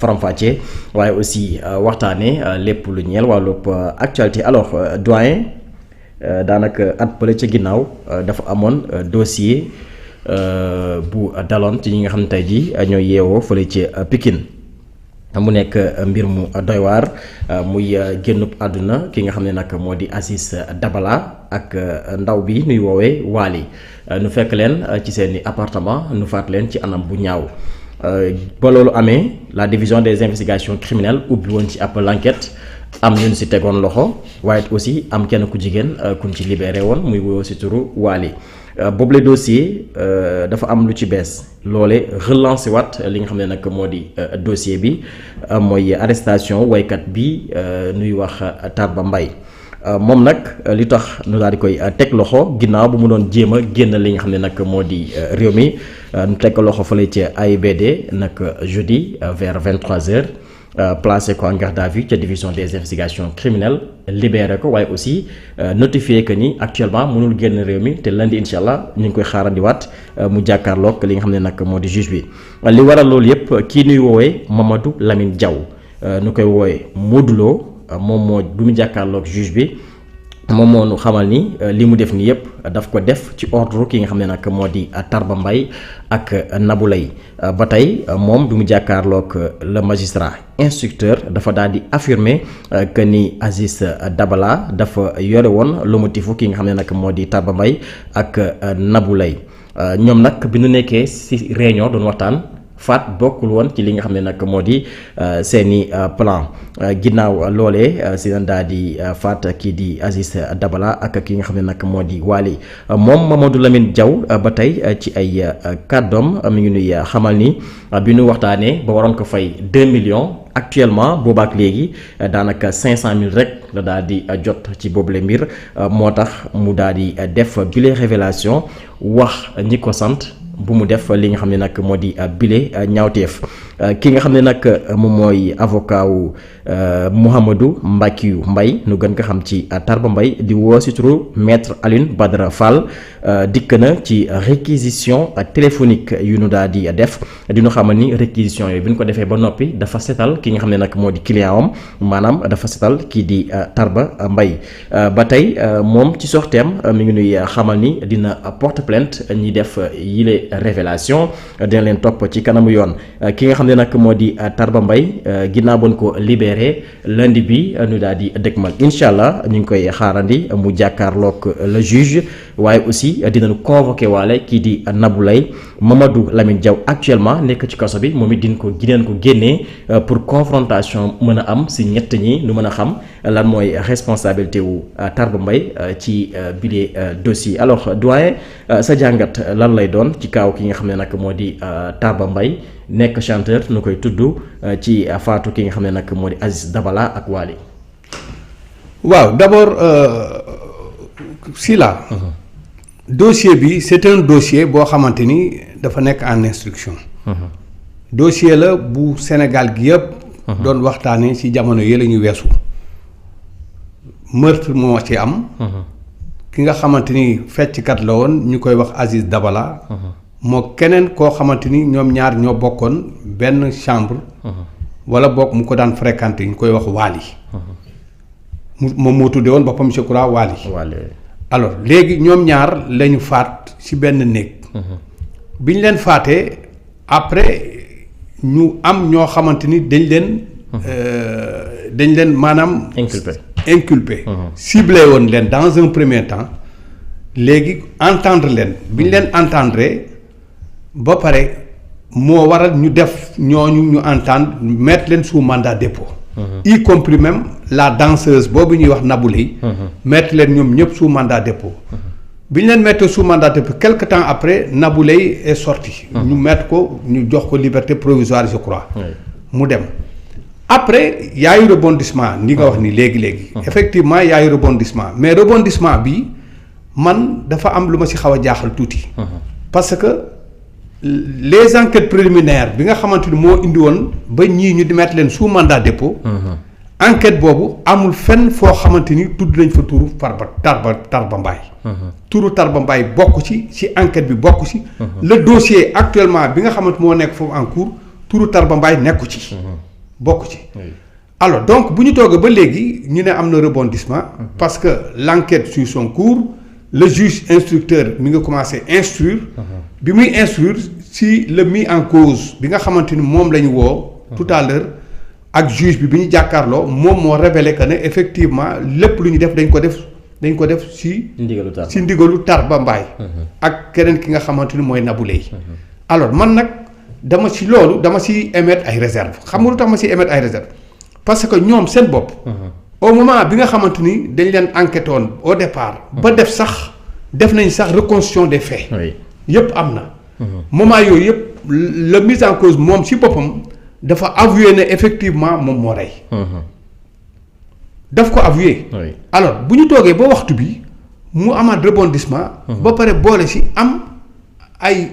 faram-fàccee waaye aussi waxtaanee lépp lu ñeel wàllub actualité alors doyen daanaka at bële ca ginnaaw dafa amoon dossier bu daloon ci ñi nga xam ne tey jii ñooy yeewoo fële ci Pikine mu nekk mbir mu doy waar muy génnub àdduna ki nga xam ne nag moo di Aziz Dabala ak ndaw bi nuy woowee Waly nu fekk leen ci seeni appartement nu faat leen ci anam bu ñaaw. Ba loolu amee la division des investigations criminelles ubbi woon ci ab l'enquête am ñun si tegoon loxo waaye aussi am kenn ku jigéen kuñ ci libéré woon muy wuyoo si turu Waly boobu le dossier dafa am lu ci bees loole relancé waat li nga xam ne nag moo di dossier bi mooy arrestation waykat bi nuy wax Tarba Mbaye moom nag li tax nu daal di koy teg loxo ginnaaw bu mu doon jéem a génn li nga xam ne nag moo di réew mi nu teg loxo fële ci AIBD nag jeudi vers 23h placé ko en garde à vue ca division des investigations criminelles libéré ko waaye aussi notifié que ni actuellement mënul génn réew mi te lundi incha allah ñu ngi koy xaarandiwaat mu jàkkaarloog li nga xam ne nag moo di juge bi li waral loolu yëpp kii nuy woowee Mamadou Lamine Diaw nu koy woowee Modou Lo moom moo bi mu jàkkaarloog juge bi moom moo nu xamal ni li mu def nii yëpp daf ko def ci ordre ki nga xam ne nag moo di Tarba Mbaye ak Nabou Leye ba tey moom bi mu jàkkaarloog le magistrat instructeur dafa daal di affirmer que ni Aziz Dabala dafa yore woon le motifu ki nga xam ne nag moo di Tarba Mbaye ak Nabou Leye ñoom nag bi nu nekkee ci réunion doon waxtaan. faat bokkul woon ci li nga xam ne nag moo di seeni plan ginnaaw loolee si na daal di faat kii di Aziz Dabala ak ki nga xam ne nag moo di Waly moom Mamadou Lamine Diaw ba tey ci ay kàddoom mi ngi nuy xamal ni bi nu waxtaanee ba waroon ko fay 2 millions actuellement boobaak léegi daanaka 500 000 rek la daal di jot ci boobule mbir moo tax mu daal di def bile révélation wax ñi ko sant bu mu def li nga xam ne nag moo di bile ñaawteef ki nga xam ne nag moom mooy avocat wu Mouhamadou Mbakiou Mbaye nu gën ko xam ci Tarba Mbaye di woo si turu maître Alioune Badara Fall dikk na ci réquisition téléphonique yu nu daal di def di nu xamal ni réquisition yooyu bi ñu ko defee ba noppi dafa setal ki nga xam ne nag moo di client am maanaam dafa setal kii di Tarba Mbaye ba tey moom ci sorteem mi ngi nuy xamal ni dina porte plainte ñi def yile révélation dina leen topp ci kanamu yoon ki nga xam ne nag moo di Tarba Mbaye ginnaaw bon ko libéré lundi bi ñu daal di dëgmal incha allah ñu ngi koy xaarandi mu jàkkaarloog le juge waaye aussi dinañu convoqué waale kii di Nabou Leye Mamadou Lamine Diaw actuellement nekk ci kaso bi moom it dinañ ko génnee pour confrontation mën a am si ñett ñi nu mën a xam lan mooy responsabilité wu Tarba Mbaye ci bile dossier alors doyen sa jàngat lan lay doon ci kaaw ki nga xam ne nag moo di Tarba Mbaye nekk chanteur nu koy tudd ci faatu ki nga xam ne nag moo di Aziz Dabala ak Waly. waaw d'abord Sylla dossier bi c'est un dossier boo xamante ni dafa nekk en instruction. dossier la bu Sénégal gi yëpp. doon waxtaanee ci jamono yële ñu weesu. meurtre moo ci am. ki nga xamante ni fecckat la woon ñu koy wax Aziz Dabala. moo keneen koo xamante ni ñoom ñaar ñoo bokkoon benn chambre. wala bokk mu ko daan fréquenter ñu koy wax Waly. moom moo tuddee woon boppam je crois Waly. alors léegi ñoom ñaar lañu faat ci benn néeg. bi ñu leen faatee après ñu am ñoo xamante ni dañ leen maanaam. inculpé ciblé woon leen dans un premier temps léegi entendre leen bi ñu leen entendre ba pare moo waral ñu def ñooñu ñu entendre mettre leen sous mandat dépôt. Y compris même la danseuse boobu ñuy wax Nabou Leye mettre leen ñoom ñëpp sous mandat dépôt. bi ñu leen mettre sous mandat dépôt quelque temps après Nabou Leye est sorti. ñu mettre ko ñu jox ko liberté provisoire je crois. mu dem. après y a eu rebondissement ni nga wax ni léegi effectivement y a eu rebondissement mais rebondissement bi man dafa am lu ma ci xaw a jaaxal tuuti. parce que les enquêtes préliminaires bi nga xamante ni moo indi woon ba ñii ñu di mettre leen sous mandat dépôt. enquête boobu amul fenn foo xamante ni tudd nañ fa turu Tarba Mbaye. turu Tarba Mbaye bokk ci enquête bi bokk ci. le dossier actuellement bi nga xamante moo nekk foofu en cours turu Tarba Mbaye nekku ci. bokk ci. Oui. Alors donc bu ñu toogee ba léegi ñu ne am na rebondissement. parce que l'enquête suit son cours le juge instructeur mi nga commencé instruire. bi muy instruire si le mis en cause bi nga xamante ni moom la ñu woo. tout à l'heure ak juge bi ñu jàkkaarloo moom moo révélé que ne effectivement lépp lu ñu def dañ ko def si. ndigalu Tarba Mbaye. ak keneen ki nga xamante ni mooy Nabou Leye. alors man nag dama si émettre ay réserves xam nga lu tax ma si émettre ay réserves parce que ñoom seen bopp. au moment bi nga xamante ni dañ leen enquêté woon au départ. ba def nañ sax reconstitution des faits. yëpp am na. moment yooyu yëpp la mise en cause moom si boppam dafa avoué ne effectivement moom moo rey. daf ko avoué. alors bu ñu toogee ba waxtu bi mu amaat rebondissement. ba pare boole si am ay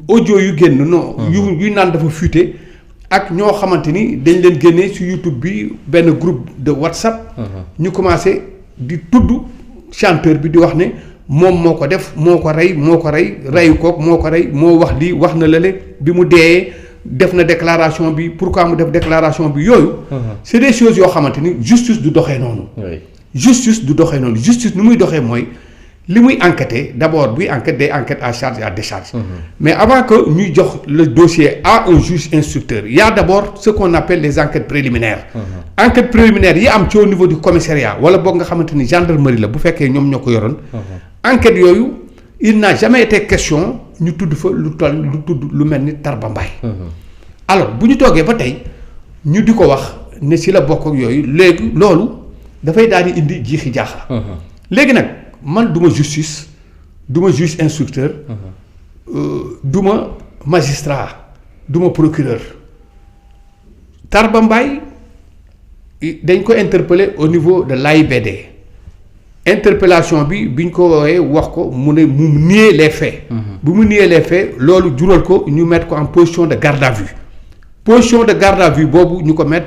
audio yu génn non. yu naan dafa fuité ak ñoo xamante ni dañ leen génnee si YouTube bi benn groupe de WhatsApp. ñu commencé di tudd chanteur bi di wax ne moom moo ko def moo ko rey reyu kook moo ko rey moo wax lii wax na lale bi mu deeyee def na déclaration bi pourquoi mu def déclaration bi yooyu. c'est des choses yoo xamante ni justice du doxee noonu. justice du doxee noonu justice nu muy doxee mooy li muy enquêter d'abord buy enquête day enquête à charge et à décharge. mais avant que ñuy jox le dossier à un juge instructeur il y a d'abord ce qu'on appelle les enquêtes préliminaires. enquête préliminaire yi am ci au niveau du commissariat wala boog nga xamante ni gendarmerie la bu fekkee ñoom ñoo ko yoroon. enquête yooyu il n'a jamais été question ñu tudd fa lu mel ni Tarba Mbaye. alors bu ñu toogee ba tey ñu di ko wax ne si la bokk ak yooyu léegi loolu dafay daal di indi jiixi jaaxa. léegi nag man du ma justice du ma juge instructeur. du ma magistrat du ma procureur. Tarba Mbaye dañ ko interpeller au niveau de l'AIBD. interpellation bi ñu ko woowee wax ko mu ne mu nier les faits. bu mu nier les faits loolu jural ko ñu mettre ko en position de garde à vue. position de garde à vue boobu ñu ko mettre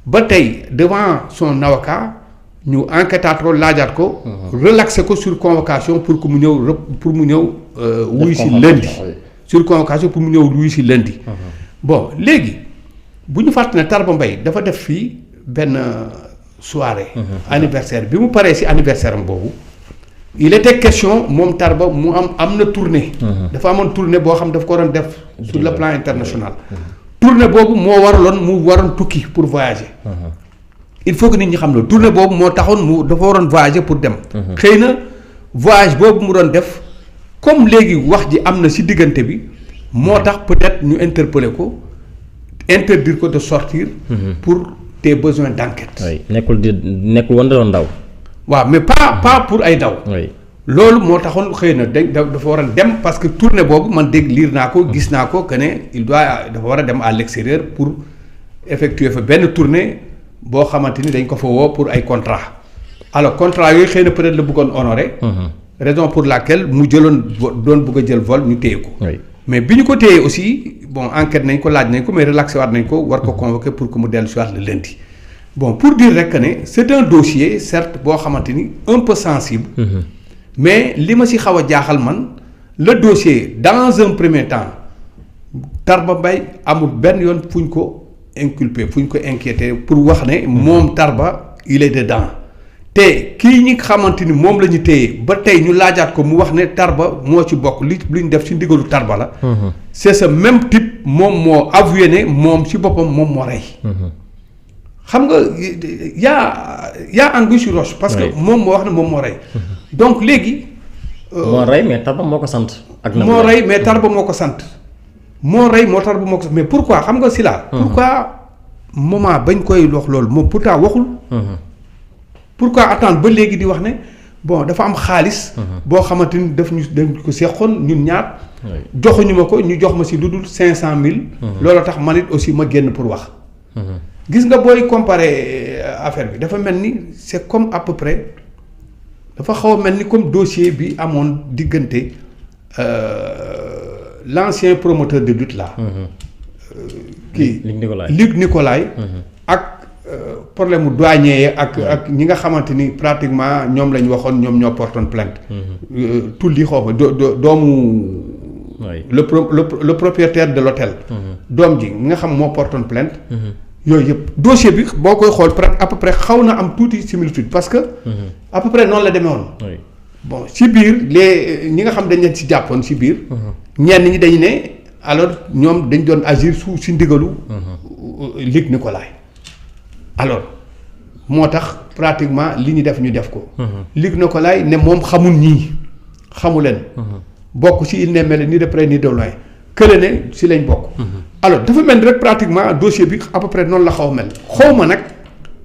ba tey devant son avocat ñu enquêtaat ko laajaat ko. relaxé ko sur convocation pour que mu ñëw wuy si lundi. sur convocation pour mu ñëw wuy si lundi. bon léegi bu ñu fàttali ne Tarba Mbaye dafa def fii benn soirée. anniversaire bi mu paree si anniversaire am boobu il était question moom Tarba mu am na tournée. dafa amoon tournée boo xam daf ko doon def sur le plan international. tournée boobu moo waroon tukki pour voyager. il faut que nit ñi xam ne tournée boobu moo taxoon dafa waroon voyager pour dem. xëy na voyage boobu mu doon def comme léegi wax ji am na si diggante bi moo tax peut-être ñu interpeller ko interdire ko de sortir. pour des besoins d'enquête. nekkul woon da doon daw. waaw mais pas pour ay daw. loolu moo taxoon xëy na dafa war a dem parce que tournée boobu man dégg lire naa ko gis naa ko que ne dafa war a dem à l'extérieur pour effectuer fa benn tournée boo xamante ni dañ ko fa woo pour ay contrat alors contrat yooyu xëy na peut-être la bëggoon honorer. raison pour laquelle mu doon bëgg a jël vol ñu téye ko. mais bi ñu ko téyee aussi bon enquête nañ ko laaj nañ ko mais relaxé waat nañ ko war ko convoquer pour que mu dellu si waat le lundi. bon pour dire rek que ne c'est un dossier certes boo xamante ni un peu sensible. mais li ma si xaw a jaaxal man le dossier dans un premier temps Tarba Mbaye amul benn yoon fu ñu ko inculpé fu ñu ko inquiété pour wax ne moom Tarba il est dedans te kii ñi xamante ni moom la ñu téye ba tey ñu laajaat ko mu wax ne Tarba moo ci bokk li ñu def ci ndigalu Tarba la. c'est ce même type moom moo avoué ne moom ci boppam moom moo rey. xam nga yaa anguille sous roche. parce que moom moo wax ne moom moo rey. donc léegi. moo rey mais Tarba moo ko sant. ak moo rey mais Tarba moo ko sant. moo rey moo Tarba moo ko sant mais pourquoi xam nga si la. pourquoi moment bañ koy wax loolu moom pourtant waxul. pourquoi attendre ba léegi di wax ne bon dafa am xaalis. boo xamante ni dañ ko seqoon ñun ñaar. joxuñu ma ko ñu jox ma si lu dul 500000. loolu tax man it aussi ma génn pour wax. gis nga booy comparer affaire bi dafa mel ni c'est comme à peu près dafa xaw a mel ni comme dossier bi amoon diggante l'ancien promoteur de lutte là. kii Luc Nicolaï ak problème mu douanier ak ñi nga xamante ni pratiquement ñoom la ñu waxoon ñoom ñoo portoon plainte. tulli xaw ma doomu le propriétaire de l'hôtel. doom ji nga xam moo portoon plainte. yooyu yëpp dossier bi boo koy xool à peu près xaw na am tuuti similitude parce que. à peu près noonu la demee woon. bon ci biir ñi nga xam dañ leen ci jàppoon ci biir. ñenn ñi dañu ne alors ñoom dañ doon agir si ndigalu. Luc Nicolaï alors moo tax pratiquement li ñu def ko. Luc Nicolaï ne moom xamul ñii xamu leen. bokk ci il n'est mêlé ni de près ni de loin kële ne si lañ bokk. alors dafa mel ni rek pratiquement dossier bi à peu près noonu la xaw a mel xaw ma nag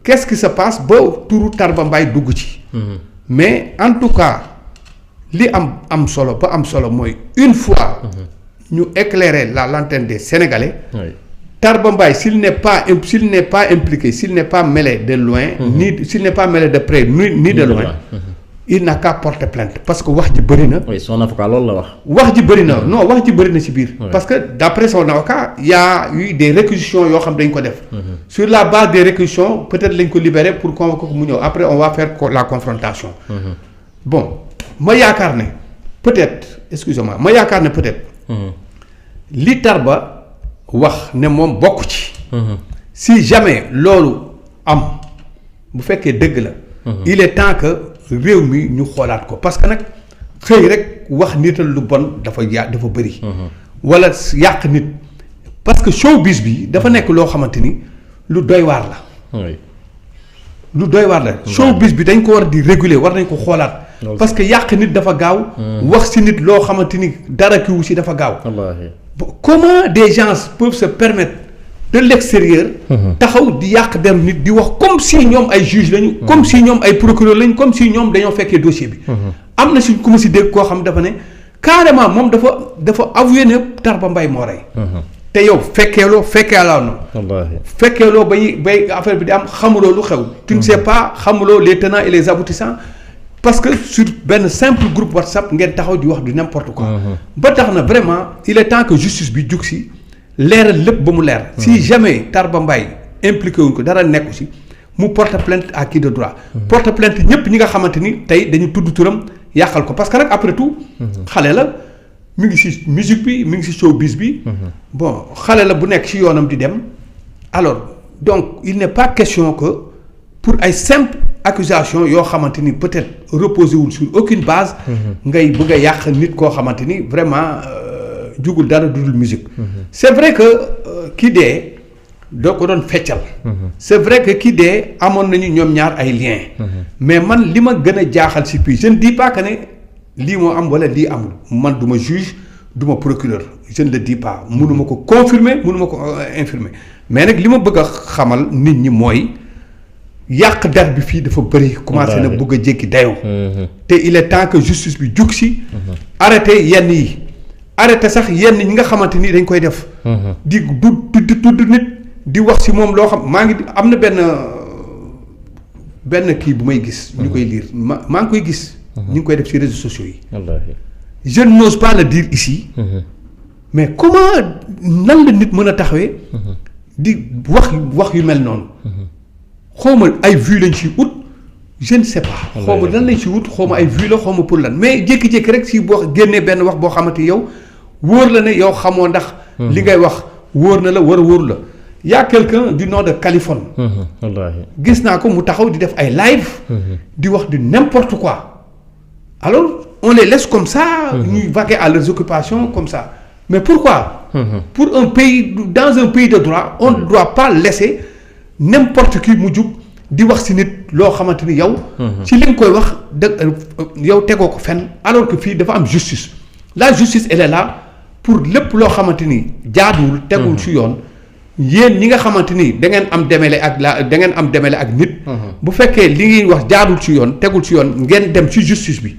qu'est-ce qui se passe ba turu Tarba Mbaye dugg ci. mais en tout cas li am solo ba am solo mooy une fois. ñu éclairer la lanterne des Sénégalais. Tarba Mbaye s'il n'est pas impliqué s'il n'est pas mêlé de loin. ni s'il n'est pas mêlé de près ni de loin. il n'a qu'à porter plainte parce que wax ji bëri na. oui son avocat loolu la wax. wax ji bëri na non wax ji bëri na ci biir. parce que d'après son avocat il y a eu des réquisitions yoo xam dañ ko def. sur la base des réquisitions peut-être lañ ko libérer pour convoquer ko mu ñëw après on va faire la confrontation. bon ma yaakaar ne peut-être excusez-moi ma yaakaar ne peut-être. li Tarba wax ne moom bokk ci. si jamais loolu am bu fekkee dëgg la. il est temps que. réew mi ñu xoolaat ko parce que nag xëy rek wax nital lu bon dafa bëri. wala yàq nit parce que showbiz bi dafa nekk loo xamante ni lu doy waar la. lu doy waar la. showbiz bi dañ ko war di réguler war nañ ko xoolaat. parce que yàq nit dafa gaaw. wax ci nit loo xamante ni dara kiwu ci dafa gaaw. comment des gens peuvent se permettre. de l'extérieur. taxaw di yàq dem nit di wax comme si ñoom ay juge lañu. comme si ñoom ay procureur lañu comme si ñoom dañoo fekkee dossier bi. am na si ku ma si dégg koo xam dafa ne carrément moom dafa avoué ne Tarba Mbaye moo rey. te yow fekkeeloo bay affaire bi di am xamuloo lu xew. tu ne sais pas xamuloo les tenants et les aboutissants parce que sur benn simple groupe WhatsApp ngeen taxaw di wax du n'importe quoi. ba tax na vraiment il est temps que justice bi jug si. leeral lépp ba mu leer. si jamais Tarba Mbaye impliqué wuñ ko dara nekku si mu porte plainte à qui de droit. porte plainte ñëpp ñi nga xamante ni tey dañu tudd turam yàqal ko parce que nag après tout. xale la mi ngi si musique bi mi ngi si showbiz bi. bon xale la bu nekk si yoonam di dem. alors donc il n'est pas question que pour ay simple accusation yoo xamante ni peut-être reposé wul sur aucune base. ngay bëgg a yàq nit koo xamante ni vraiment. jugul dara dudul musique. c'est vrai que kii dee doo ko doon feccal. c'est vrai que kii dee amoon nañu ñoom ñaar ay liens. mais man li ma gën a jaaxal si puis je ne dis pas que ne lii moo am wala lii amul man du ma juge du ma procureur je ne le dis pas mënuma ko confirmer mënuma ko infirmer mais nag li ma bëgg a xamal nit ñi mooy yàq der bi fii dafa bëri. commencé na bëgg a jékki dayoo. te il est temps que justice bi jug si. arrêté yenn yi. arrêté sax yenn ñi nga xamante ni dañ koy def. di tudd nit di wax ci moom loo xam maa ngi am na benn kii bu may gis. ñu koy lire maa ngi koy gis. ñu ngi koy def ci réseaux sociaux yi. je n'ose pas le dire ici. mais comment nan la nit mën a taxawee. di wax yu mel noonu. xaw ma ay vues lañ ci ut je ne sais pas. xaw ma lan lañ ci wut xaw ma ay vues la xaw ma pour lan mais jékki-jékki rek si boo génnee benn wax boo xamante yow wóor la ne yow xamoo ndax. li ngay wax wóor na la war a wóor la. y a quelqu'un du nom de Californie. gis naa ko mu taxaw di def ay live. di wax du n'importe quoi. alors on les laisse comme ça. ñuy vaquer à leurs occupations comme ça mais pourquoi. pour un pays dans un pays de droit on ne doit pas laisser n'importe qui mu jug di wax ci nit loo xamante ni yow. ci li nga koy wax yow tegoo ko fenn alors que fii dafa am justice la justice elle est là pour lépp loo xamante ni jaaduwul tegul ci yoon. yéen ñi nga xamante ni da ngeen am demele ak nit. bu fekkee li ngay wax jaadul ci yoon tegul ci yoon ngeen dem ci justice bi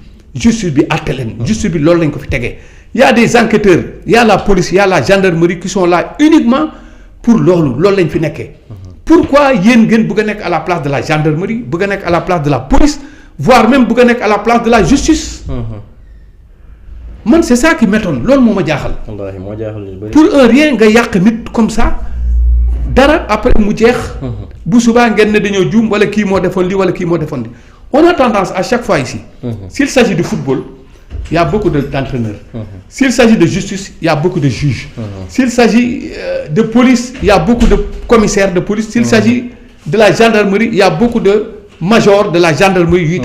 àtte leen. justice bi loolu lañ ko fi tegee. y a des enquêteurs y a la police y a la gendarmerie qui sont là uniquement pour loolu lañ fi nekkee. pourquoi yéen ngeen bëgg a nekk à la place de la gendarmerie bëgg a nekk à la place de la police voire même bëgg a nekk à la place de la justice. man c'est ça qui m'étonne loolu moo ma jaaxal. pour un rien nga yàq nit comme ça. dara après mu jeex. bu subaa ngeen ne dañoo juum wala kii moo defoon lii wala kii moo defoon lii on a tendance à chaque fois ici. s'il s'agit de football il y a beaucoup d'entraîneurs. S'il s'agit de justice, il y a beaucoup de juges. S'il s'agit de police, il y a beaucoup de commissaires de police. S'il s'agit de la gendarmerie, il y a beaucoup de majors de la gendarmerie yuy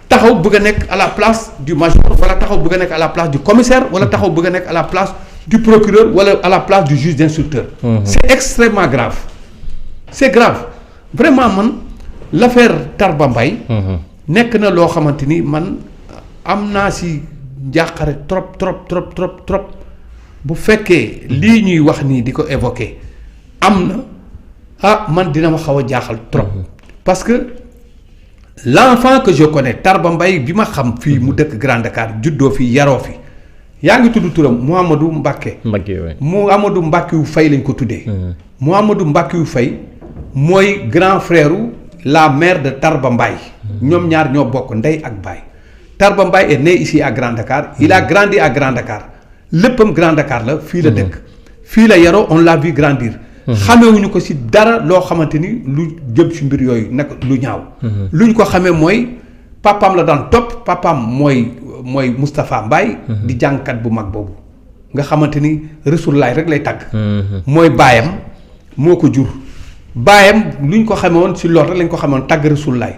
taxaw bëgg a nekk à la place du major wala taxaw bëgg a nekk à la place du commissaire wala taxaw bëgg a nekk à la place du procureur wala à la place du juge d'instructeur. C'est extrêmement grave. C'est grave vraiment man l'affaire Tarba Mbaye nekk na loo xamante ni man am naa si njàqare trop bu fekkee lii ñuy wax nii di ko évoquer am na man dina ma xaw a jaaxal trop parce que l'enfant que je connais Tarba Mbaye bi ma xam fii mu dëkk Grand Dakar juddoo fi yaroo fi yaa ngi tudd turam Mouhamadou Mbacké Mouhamadou Mbacké wu Faye lañ ko tuddee Mouhamadou Mbacké wu Faye mooy grand frère la mère de Tarba Mbaye ñoom ñaar ñoo bokk ndey ak baay Tarba Mbaye est né ici à Grand Dakar il a grandi à Grand Dakar léppam Grand Dakar la fii la dëkk fii la yaroo on l'a vu grandir xamewuñu ko ci dara loo xamante ni lu jëm ci mbir yooyu nag lu ñaaw lu ñu ko xamee mooy papaam la daan topp papaam mooy Moustapha Mbaye di jàngkat bu mag boobu nga xamante ni Rasulullaay rek lay tàgg mooy baayam moo ko jur baayam lu ñu ko xamee woon ci loolu rek lañ ko xamee woon tàgg Rasulullaay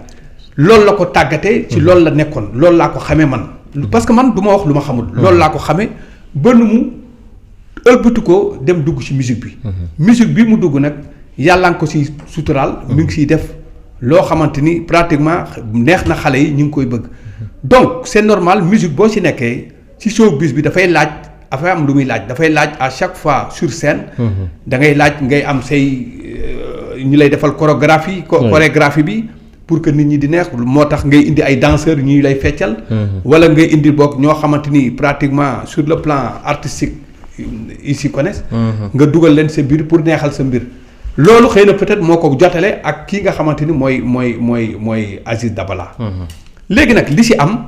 loolu la ko tàggatee ci loolu la nekkoon loolu laa ko xamee man parce que man du ma wax lu ma xamul loolu laa ko xamee ba nu mu ëlbatu ko dem dugg ci musique bi musique bi mu dugg nag yàlla nga ko ci suturaal mi ngi ciy def loo xamante ni pratiquement neex na xale yi ñu ngi koy bëgg donc c'est normal musique boo ci nekkee ci showbiz bi dafay laaj dafay am lu muy laaj dafay laaj à chaque fois sur scène da ngay laaj ngay am say ñu lay defal chorégraphie bi pour que nit ñi di neex moo tax ngay indi ay danseurs ñuy lay feccal wala ngay indi boog ñoo xamante ni pratiquement sur le plan artistique ils s'y connaissent nga dugal leen sa mbir pour neexal sa mbir loolu xëy na peut-être moo ko jotale ak kii nga xamante ni mooy Aziz Dabala léegi nag li ci am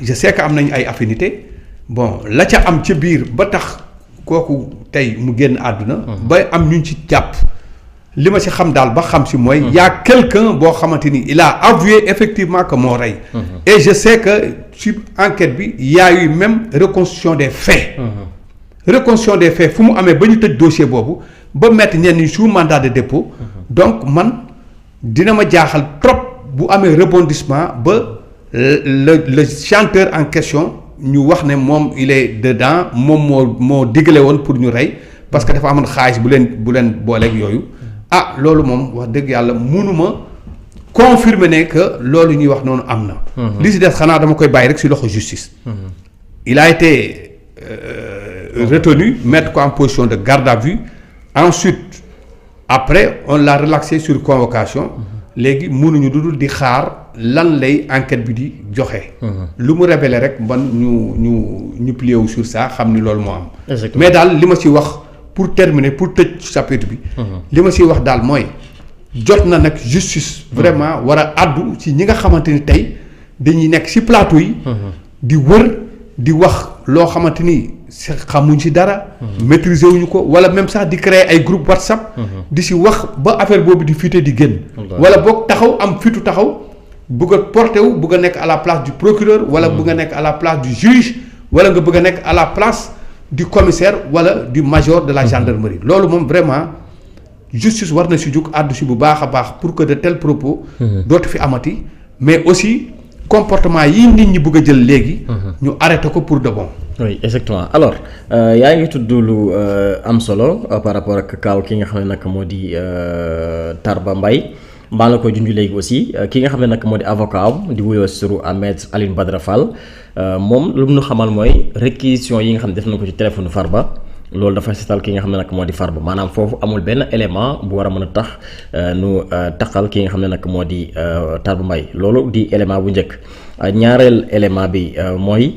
je sais que am nañu ay affinité bon la ca am ca biir ba tax kooku tey mu génn àdduna ba am ñu ci jàpp li ma ci xam daal ba xam ci mooy y a quelqu'un boo xamante ni il a avoué effectivement que moo rey et je sais que sur enquête bi y a eu même reconstitution des faits reconstitution des faits fu mu amee ba ñu tëj dossier boobu ba mettre ñenn ñi sous mandat de dépôt donc man dina ma jaaxal trop bu amee rebondissement ba le chanteur en question ñu wax ne moom il est dedans moom moo digle woon pour ñu rey parce que dafa amoon xaalis bu leen booleeg yooyu loolu moom wax dëgg yàlla mënuma confirmer ne que loolu ñuy wax noonu am na li si des xanaa dama koy bàyyi rek si loxo justice il a été retenu mettre ko en position de garde à vue ensuite après on l'a relaxé sur convocation léegi mënuñu dudul di xaar lan lay enquête bi di joxe lu mu révélé rek ban ñu plié wu sur ça xam ni loolu moo am mais daal li ma ci wax pour terminer pour tëj chapitre bi li ma ciy wax daal mooy jot na nag justice vraiment war a àddu ci ñi nga xamante ni tey dañuy nekk ci plateau yi di wër di wax loo xamante ni xamuñ ci dara maîtriser wuñu ko wala même sax di créer ay groupe WhatsApp di ci wax ba affaire boobu di fuité di génn wala boog taxaw am fitu taxaw bëgg a porté wu bëgg a nekk à la place du procureur wala bëgg a nekk à la place du juge wala nga bëgg a nekk à la place du commissaire wala du major de la gendarmerie loolu moom vraiment justice war na si jug àddu si bu baax a baax pour que de tels propos dootu fi amati mais aussi comportement yi nit ñi bëgg a jël léegi ñu arrêté ko pour de bon. oui exactement alors yaa ngi tudd lu am solo par rapport ak kaaw ki nga xam ne nag moo di Tarba Mbaye mbaa la koy junj léegi aussi ki nga xam ne nag moo di avocat am di wuyoo suru Ahmed Alioune Badara Fall moom lu mu nu xamal mooy réquisition yi nga xam ne def na ko ci téléphone Farba loolu dafa seetal ki nga xam ne nag moo di Farba maanaam foofu amul benn élément bu war a mën a tax nu taxal ki nga xam ne nag moo di Tarba Mbaye loolu di élément bu njëkk ñaareel élément bi mooy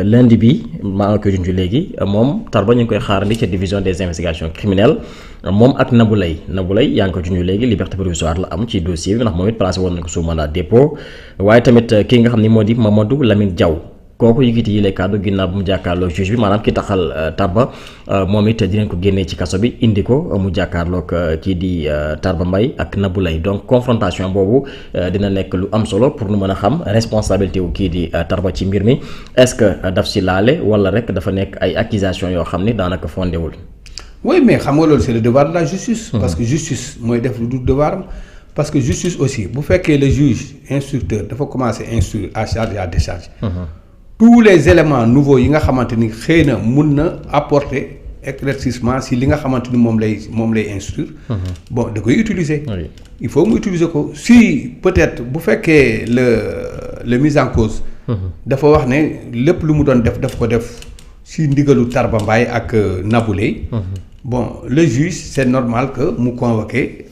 lundi bi maa ngi koy junj léegi moom Tarba ñu ngi koy xaarandi ca division des investigations criminelles moom ak Nabou Leye yaa ngi ko junj léegi liberté provisoire la am ci dossier bi ndax moom it placé woon na ko sous mandat dépôt waaye tamit ki nga xam ni moo di Mamadou Lamine Diaw kooku yëkkati yi lay kàddu ginnaaw bu mu jàkkaarloo juge bi maanaam ki taxal Tarba moom it dinañ ko génnee ci kaso bi indi ko mu jàkkaarloog kii di Tarba Mbaye ak Nabou Leye donc confrontation boobu dina nekk lu am solo pour nu mën a xam responsabilité wu kii di Tarba ci mbir mi est-ce que daf si laale wala rek dafa nekk ay accusations yoo xam ni daanaka fondé wul. oui mais xam nga loolu c'est le devoir de la justice. parce que justice mooy def lu dul devoir parce que justice aussi bu fekkee le juge instructeur dafa commencer instruire à charge et à décharge. tous les éléments nouveaux yi nga xamante ni xëy na mun na apporter éclaircissement si li nga xamante ni moom lay instruire. bon da koy utiliser. Oui. il faut mu utiliser ko si peut-être bu fekkee le mise en cause. dafa wax ne lépp lu mu doon daf ko def si ndigalu Tarba Mbaye ak Nabou Leye. bon le juge c'est normal que mu convoquer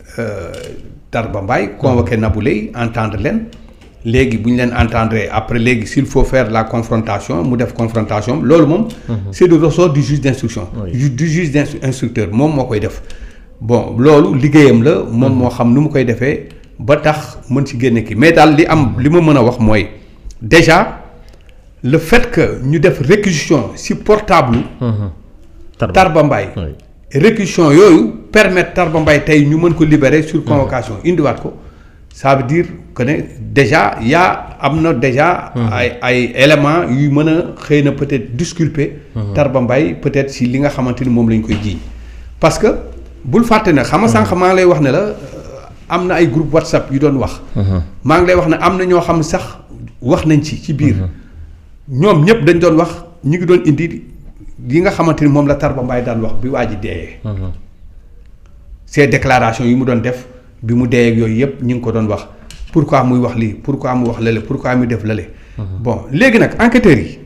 Tarba Mbaye convoquer Nabou Leye entendre leen. léegi bu ñu leen entendre après léegi s'il faut faire la confrontation mu def confrontation loolu moom. c'est le ressort du juge d'instruction. Oui. du juge instructeur moom moo koy def. bon loolu liggéeyam la moom moo xam nu mu koy defee ba tax mën ci génne kii mais daal li ma mën a wax mooy déjà le fait que ñu def réquisition ci portable. Tarba Mbaye. réquisition yooyu permettre Tarba Mbaye tey ñu mën ko libérer sur convocation indiwaat ko. ça veut dire que ne déjà am na déjà ay éléments yu mën a xëy na peut-être disculper Tarba Mbaye peut-être si li nga xamante ni moom lañ koy jiiñ parce que bul fàtte ne xam nga sànq maa ngi lay wax ne la am na ay groupe WhatsApp yu doon wax maa ngi lay wax ne am na ñoo xam sax wax nañ ci biir ñoom ñëpp dañ doon wax ñu ngi doon indi yi nga xamante ni moom la Tarba Mbaye daan wax bi waa ji deeyee ces déclarations yi mu doon def bi mu dee ak yooyu yëpp ñu ngi ko doon wax pourquoi muy wax lii pourquoi mu wax lële pourquoi muy def lële. bon léegi nag enquêteurs yi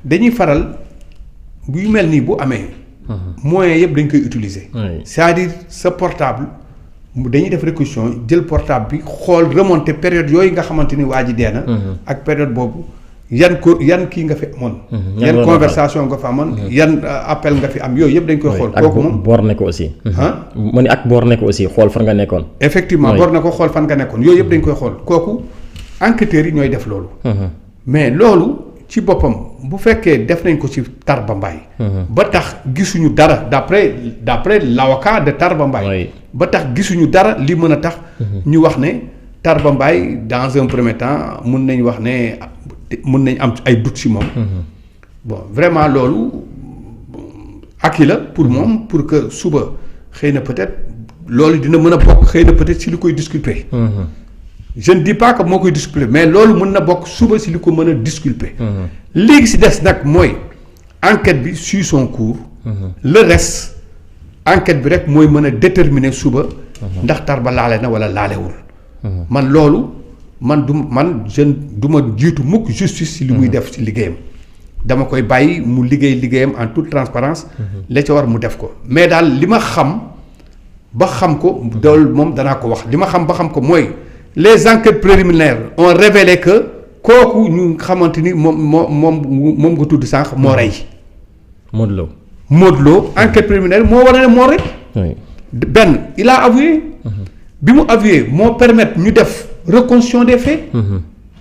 dañuy faral buy mel nii bu amee. moyens yëpp dañ koy utiliser. c'est-à-dire sa portable dañuy def réquisition jël portable bi xool remonter période yooyu nga xamante ni waa ji dee na. ak période boobu yan kii nga fi amoon. yan conversation nga fi amoon. yan appel nga fi am yooyu yëpp dañ koy xool. kooku moom ak borne ko aussi. mu ne ak borne ko aussi xool fan nga nekkoon. effectivement borne ko xool fan nga nekkoon yooyu yëpp dañ koy xool kooku enquêteurs yi ñooy def loolu. mais loolu ci boppam bu fekkee def nañ ko ci Tarba Mbaye. ba tax gisuñu dara d'après l'avocat de Tarba Mbaye. ba tax gisuñu dara li mën a tax. ñu wax ne Tarba Mbaye dans un premier temps mun nañ wax ne. mën nañ am ay doute ci moom. bon vraiment loolu acquis la pour moom pour que suba xëy na peut-être loolu dina mën a bokk xëy na peut-être ci li koy disculper. je ne dis pas que moo koy disculper mais loolu mën na bokk suba ci li ko mën a disculper. léegi ci des nag mooy enquête bi suit son cours. le reste enquête bi rek mooy mën a déterminer suba. ndax Tarba laale na walla laalewul. man loolu. du ma jiitu mukk justice ci li muy def ci liggéeyam dama koy bàyyi mu liggéeyam en toute transparence la ca war mu def ko mais daal li ma xam ba xam ko dool moom danaa ko wax li ma xam ba xam ko mooy les enquêtes préliminaires ont révélé que kooku ñu xamante ni moom nga tudd sànq moo rey Modou Lo enquête préliminaire moo war a ne moo rey benn il a avoué bi mu avoué moo permettre ñu def reconstitution des faits.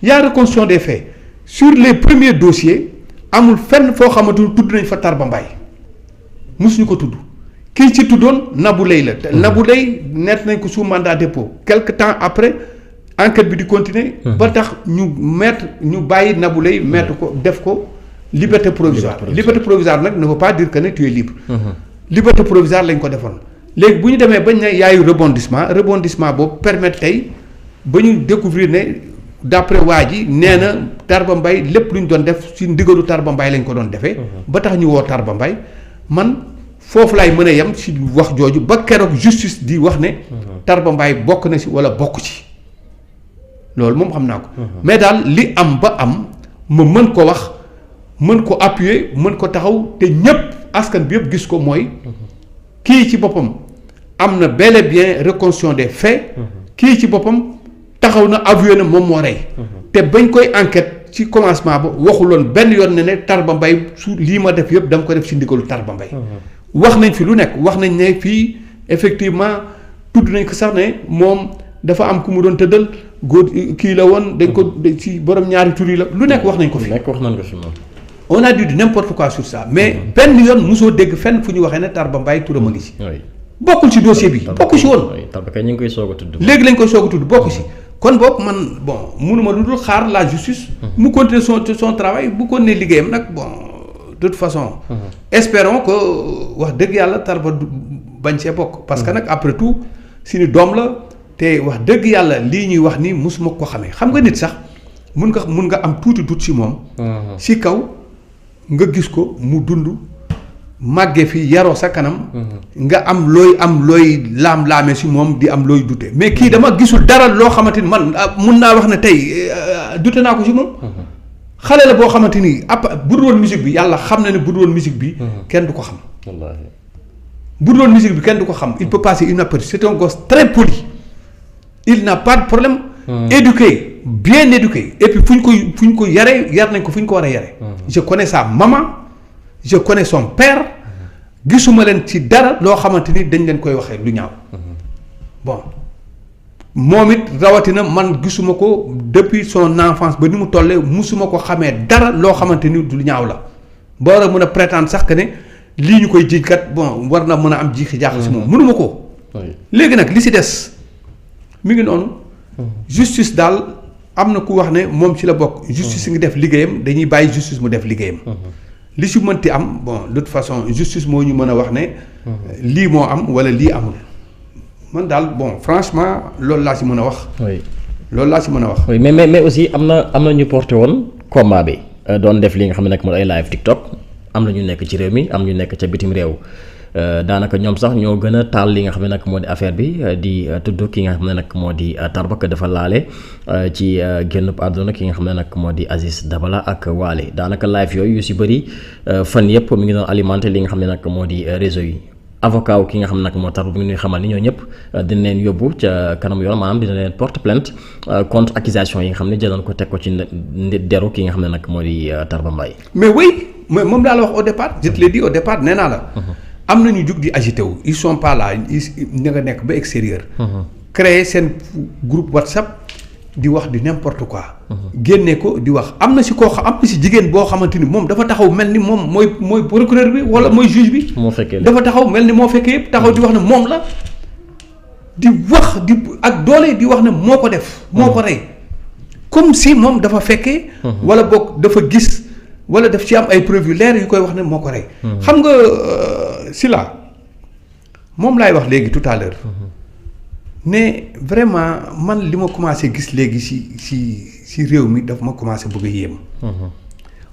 Il y a reconstitution des faits sur les premiers dossiers amul fenn foo xamante ni tudd nañ fa Tarba Mbaye mosuñu ko tudd kii ci tuddoon Nabou Leye la. Nabou Leye nekk nañ ko sous mandat dépôt quelque temps après enquête bi di continuer. ba tax ñu bàyyi Nabou Leye mettre ko def ko liberté provisoire. liberté provisoire nag ne veut pas dire que ne tu es libre. liberté provisoire lañ ko defoon léegi bu ñu demee bañ ne yaayu rebondissement boobu permettre tey. ba ñu découvrir ne d'après waa ji nee na Tarba Mbaye lépp lu ñu doon def ci ndigalu Tarba Mbaye lañ ko doon defee. ba tax ñu woo Tarba Mbaye man foofu laay mën a yem ci wax jooju ba keroog justice di wax ne. Tarba Mbaye bokk na ci walla bokk ci loolu moom xam naa ko. mais daal li am ba am ma mën ko wax mën ko appuyer mën ko taxaw te ñépp askan bi yëpp gis ko mooy. kii ci boppam am na bel et bien reconstitution des faits. kii ci boppam. taxaw na avoué na moom moo rey te bañ koy enquête ci commencement ba waxuloon benn yoon ne Tarba Mbaye su lii ma def yëpp dama ko def ci ndigalu Tarba Mbaye wax nañ fi lu nekk wax nañ ne fii effectivement tudd nañ ko sax ne moom dafa am ku mu doon tëddal góor kii la woon dañ ko ci borom ñaari tur yi la lu nekk wax nañ ko fi. wax nañ ko fi moom. on a dit n'importe quoi sur ça mais benn yoon mosoo dégg fenn fu ñu waxee ne Tarba Mbaye turam a ngi ci. bokkul ci dossier bi bokku ci woon. Tarba kay ñu ngi koy soog a tudd. léegi lañ koy soog a tudd bokku ci. kon boog man bon mënuma lu dul xaar la justice. mu continuer son travail bu ko nee liggéeyam nag bon de toute façon. espérons que wax dëgg yàlla Tarba bañ see bokk. parce que nag après tout suñu doom la te wax dëgg yàlla lii ñuy wax ni mosuma ko xamee xam nga nit sax mun nga am tuuti dut si moom. si kaw nga gis ko mu dund màggee fi yaroo sa kanam. nga am looy laam-laame si moom di am looy dute mais kii dama gisul dara loo xamante ni man mun naa wax ne tey dute naa ko si moom. xale la boo xamante ni bu dul woon musique bi yàlla xam na ne bu dul woon musique bi. kenn du ko xam. wallaahi bu dul woon musique bi kenn du ko xam il peut passer inaperçu c'est un gosse très poli il n'a pas de problème. éduqué bien éduqué et puis fu ñu ko yaree yar nañ ko fu ñu ko war a yaree. je connais sa maman je connais son père gisuma leen ci dara loo xamante ni dañ leen koy waxee lu ñaaw. bon moom it rawatina man gisuma ko depuis son enfance ba ni mu tollee musuma ko xamee dara loo xamante ni du ñaaw la ba war a mën a prétendre sax que ne lii ñu koy jiiñ kat bon war na mën a am jiixi jaaxal si moom mënuma ko. léegi nag li si des mi ngi noonu. justice daal am na ku wax ne moom ci la bokk. justice ngi def liggéeyam dañuy bàyyi justice mu def liggéeyam. li si mënti am bon de toute façon justice moo ñu mën a wax ne. lii moo am wala lii amul. man daal bon franchement loolu laa si mën a wax. loolu laa si mën a wax. oui mais aussi am na ñu porté woon combat bi doon def li nga xam ne nag mooy ay live TikTok am na ñu nekk ci réew mi am ñu nekk ca bitim réew. daanaka ñoom sax ñoo gën a taal li nga xam ne nag moo di affaire bi di tudd ki nga xam ne nag moo di Tarba que dafa laale ci génnub àdduna ki nga xam ne nag moo di Aziz Dabala ak Waale daanaka live yooyu yu si bëri fan yëpp mi ngi doon alimenté li nga xam ne nag moo di réseau yi avocat wu ki nga xam ne nag moo Tarba mi ngi ñuy xamal ni ñoo ñëpp dina leen yóbbu ca kanam yoon maanaam dina leen porte plainte contre accusation yi nga xam ne jëloon ko teg ko ci deru ki nga xam ne nag moo di Tarba Mbaye. mais oui mais moom daal wax au départ je te l'ai dit au départ nee naa la. am na ñu jug di agité wu ils sont pas là ña nga nekk ba extérieur. créer seen groupe WhatsApp di wax di n'importe quoi. génne ko di wax am na si koo am na si jigéen boo xamante ni moom dafa taxaw mel ni moom mooy procureur bi wala mooy juge bi. moo fekkee dafa taxaw mel ni moo fekkee yëpp taxaw di wax ne moom la di wax di ak doole di wax ne moo ko def. moo ko rey comme si moom dafa fekkee. wala boog dafa gis wala daf ci am ay preuves yu leer yu koy wax ne moo ko rey. xam nga. Sila moom laay wax léegi tout à l'heure ne vraiment man li ma commencé gis léegi si réew mi daf ma commencé bëgg a yéem.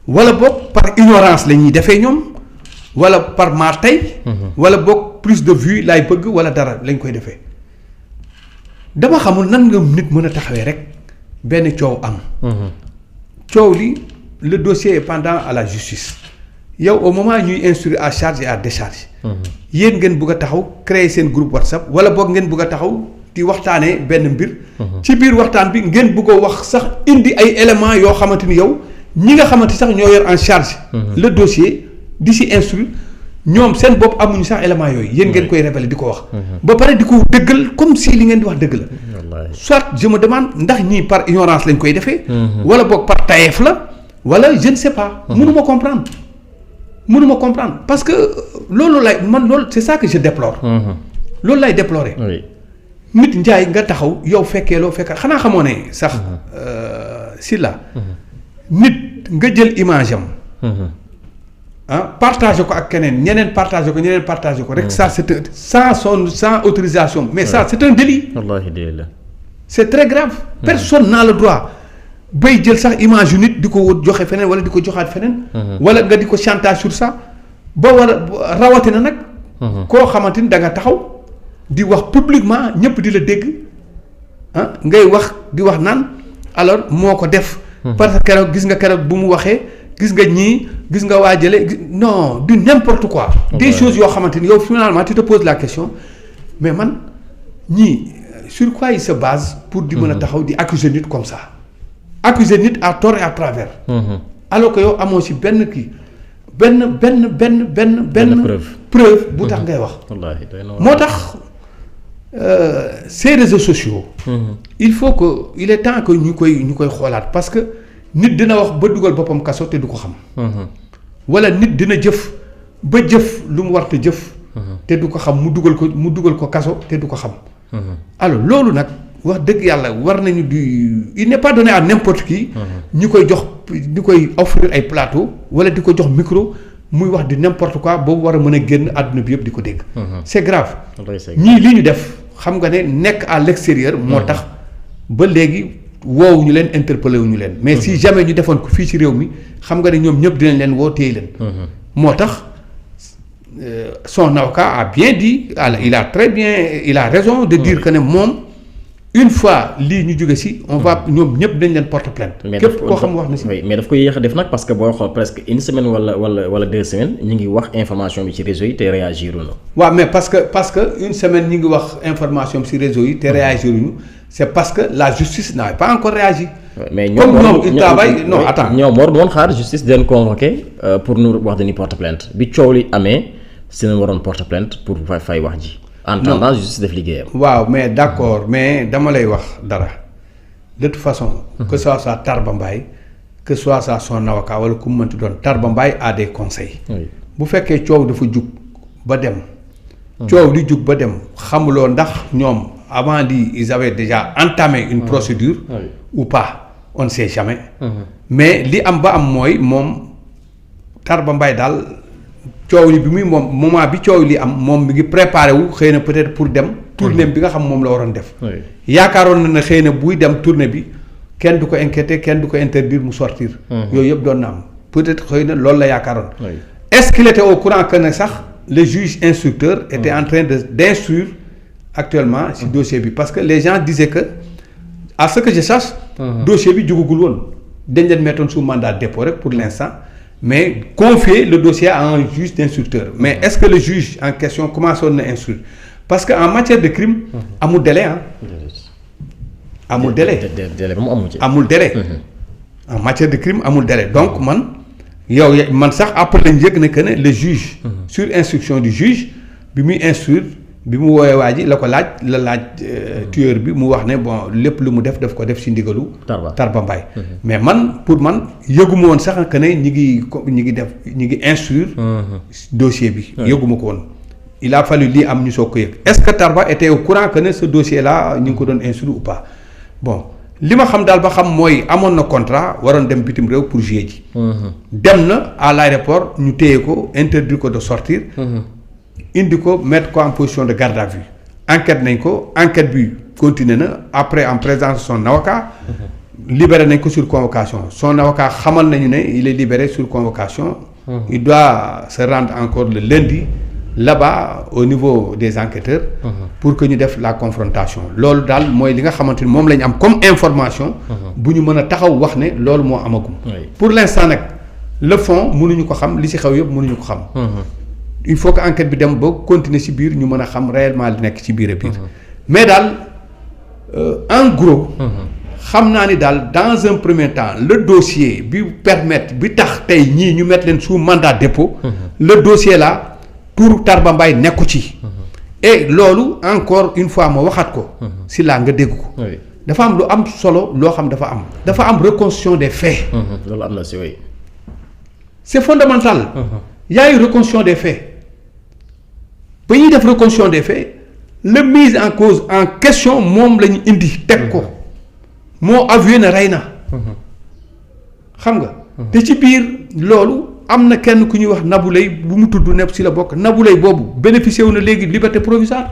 wala boog par ignorance la ñuy defee ñoom wala par ma tey. wala boog plus de vues laay bëgg wala dara lañ koy defee dama xamul nan nga nit mën a taxawee rek benn coow am. coow li le dossier est pendant à la justice. yow au moment ñuy instruire à charge et à décharge. yéen ngeen bugg a taxaw créer seen groupe WhatsApp wala boog ngeen bugg a taxaw di waxtaanee benn mbir. ci biir waxtaan bi ngeen bugg a wax sax indi ay éléments yoo xamante ni yow ñi nga xamante sax ñoo yor en charge. le dossier di si instruire ñoom seen bopp amuñu sax éléments yooyu yéen ngeen koy révéler di ko wax. ba pare di ko dëggal comme si li ngeen di wax dëgg la. soit je me demande ndax ñii par ignorance lañ koy defee. wala boog par tayeef la wala je ne sais pas. mënuma comprendre. mënuma comprendre parce que loolu lay man loolu c'est ça que je déplore. loolu lay déplorer. nit njaay nga taxaw yow fekkee loo fekkee xanaa xamoo ne sax si la nit nga jël image am. Partagé ko ak keneen ñeneen partagé ko rek ça c'est sans autorisation mais ça c'est un délit. wallaahi délit la. c'est très grave. personne n'a le droit. bay jël sax image yu nit di ko joxe feneen wala di ko joxaat feneen. wala nga di ko chantage sur ça ba war a rawatina nag. koo xamante ni da nga taxaw di wax publiquement ñëpp di la dégg ngay wax di wax naan alors moo ko def. parce que keroog gis nga keroog bu mu waxee gis nga ñii gis nga waajale non du n'importe quoi. des choses yoo xamante ni yow finalement tu te poses la question mais man ñii sur quoi ils se basent pour di mën a taxaw di accuser nit comme ça. accuser nit à tort et à travers. alors que yow amoo ci benn kii benn preuve bu tax ngay wax. moo tax ces réseaux sociaux. il faut que il est temps que ñu koy xoolaat parce que nit dina wax ba dugal boppam kaso te du ko xam. wala nit dina jëf ba jëf lu mu war te jëf. te du ko xam mu dugal ko kaso te du ko xam. alors loolu nag wax dëgg yàlla war nañu il n'est pas donné à n'importe qui. ñu koy offrir ay plateau wala di ko jox micro. muy wax di n'importe quoi boobu war a mën a génn àdduna bi yëpp di ko dégg. c'est grave. ñii li ñu def xam nga ne nekk à l'extérieur. moo tax ba léegi woowu ñu leen interpellé wu ñu leen. mais si jamais ñu defoon ko fii ci réew mi xam nga ne ñoom ñëpp dinañ leen woo téye leen. moo tax son avocat a bien dit il a raison de dire que ne moom. une fois lii ñu jóge si on va ñoom ñëpp dañ leen porte plainte. képp koo xam wax na si. mais daf ko yéex a def nag parce que boo xool presque une semaine wala 2 semaines ñu ngi wax information bi ci réseau yi te réagir uñu. waaw mais parce que une semaine ñu ngi wax information bi ci réseau yi te réagir uñu c'est parce que la justice n'a pas encore réagi. mais ñoom il travaille non attends ñoom waroon woon xaar justice di leen convoqué pour nous wax dañuy porte plainte bi coow li amee si leen waroon porte plainte pour fay wax ji. en attendant justice def liggéeyam. waaw mais d'accord mais dama lay wax dara de toute façon. que ce soit Tarba Mbaye que ce soit son avocat wala ku mu mënti doon Tarba Mbaye a des conseils. bu fekkee coow dafa jug ba dem. coow li jug ba dem xamuloo ndax ñoom avant lii ils avaient déjà entamé une procédure. ou pas on ne sait jamais. mais li am ba am mooy moom Tarba Mbaye daal. coow li bi muy moom moment bi coow li am moom mi ngi préparé wu xëy na peut-être pour dem tournée bi nga xam moom la waroon def. yaakaaroon na ne xëy na buy dem tournée bi kenn du ko inquiéter kenn du ko interdire mu sortir. yooyu yëpp doon na am peut-être xëy na loolu la yaakaaroon. est-ce qu'il était au courant que ne sax le juge instructeur était en train d'instruire actuellement ci dossier bi parce que les gens disaient que à ce que je sache. dossier bi jugagul woon dañ leen mettoon sous mandat de dépôt rek pour l'instant. mais confier le dossier à un juge d'instructeur mais est-ce que le juge en question commencé woon na instruire parce que en matière de crime amul délai amul délai amul délai en matière de crime amul délai donc man sax après lañ yëg ne que ne le juge sur instruction du juge bi muy instruire bi mu woowee waa ji la laaj tueur bi mu wax ne bon lépp lu mu def ko def ci ndigalu Tarba Mbaye mais pour man yëguma woon sax que ne ñi ngi instruire dossier bi yëguma ko woon il a fallu lii am ñu soog ko yëg est-ce que Tarba était au courant que ne ce dossier là ñu ngi ko doon instruire ou pas bon li ma xam daal ba xam mooy amoon na contrat waroon dem bitim réew pour jouer ji dem na à l'aéroport ñu téye ko interdire ko de sortir indi ko mettre ko en position de garde à vue enquête nañ ko enquête bi continuer na après en présence de son avocat libéré nañ ko sur convocation son avocat xamal nañu ne il est libéré sur convocation il doit se rendre encore le lundi là-bas au niveau des enquêteurs pour que ñu def la confrontation loolu daal mooy li nga xamante ni moom la ñu am comme information bu ñu mën a taxaw wax ne loolu moo amagum pour l'instant nag le fond mënuñu ko xam li ci xew yëpp mënuñu ko xam il faut que enquête bi dem ba continuer ci biir ñu mën a xam réellement li nekk ci biir a biir mais daal en gros xam naa ni daal dans un premier temps le dossier bi tax tey ñii ñu mettre leen sous mandat de dépôt le dossier là pour Tarba Mbaye nekku ci et loolu encore une fois ma waxaat ko si laa nga dégg ko dafa am lu am solo loo xam dafa am reconstitution des faits loolu am na si oui c'est fondamental il y a eu reconstitution des faits ba ñuy def reconstitution des faits la mise en cause en question moom la ñu indi teg ko moo avoué na rey na xam nga te ci biir loolu am na kenn ku ñuy wax Nabou Leye bu mu tudd nepp si la bokk Nabou Leye boobu bénéficié wu na léegi liberté provisoire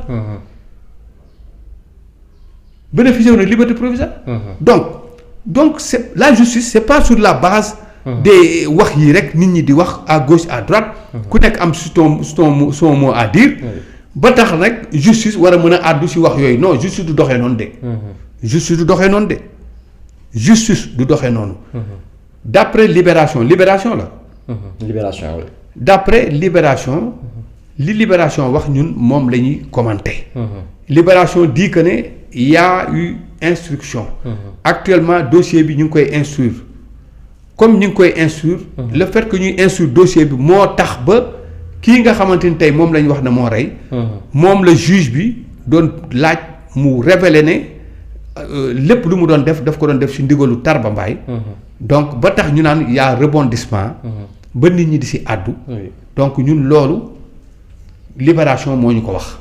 donc c'est la justice c'est pas sur la base des wax yi rek nit ñi di wax à gauche à droite ku nekk am son mot à dire ba tax nag justice war a mën a àddu si wax yooyu non justice du doxee noonu de justice du doxee noonu d'après libération la d'après libération li libération wax ñun moom la ñuy commenter libération dit que ne y a eu instruction actuellement dossier bi ñu ngi koy instruire comme ñu ngi koy instruire le fait que ñuy instruire dossier bi moo tax ba kii nga xamante ni tey moom la ñu wax ne moo rey moom la juge bi doon laaj mu révélé ne lépp lu mu doon def daf ko doon def ci ndigalu Tarba Mbaye donc ba tax ñu naan y a rebondissement ba nit ñi di ci àddu donc ñun loolu Libération moo ñu ko wax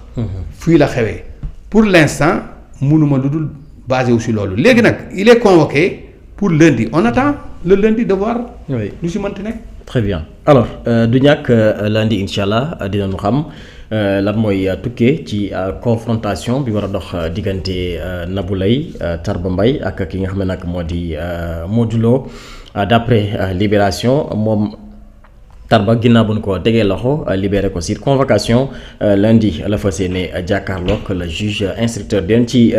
fii la xewee pour l'instant mënuma lu dul basé wu ci loolu léegi nag il est convoqué pour lundi on attend le lundi de voir lu ci mënti nekk. Très bien alors du ñàkk lundi incha allah dinañu xam lan mooy tukkee ci confrontation bi war a dox diggante Nabou Leye Tarba Mbaye ak ki nga xam ne nag moo di Modou Lo d'après Libération moom Tarba ginnaaw bu ñu ko tegee loxo libéré ko sur convocation lundi la fas yéene jàkkaarloog le juge instructeur den ci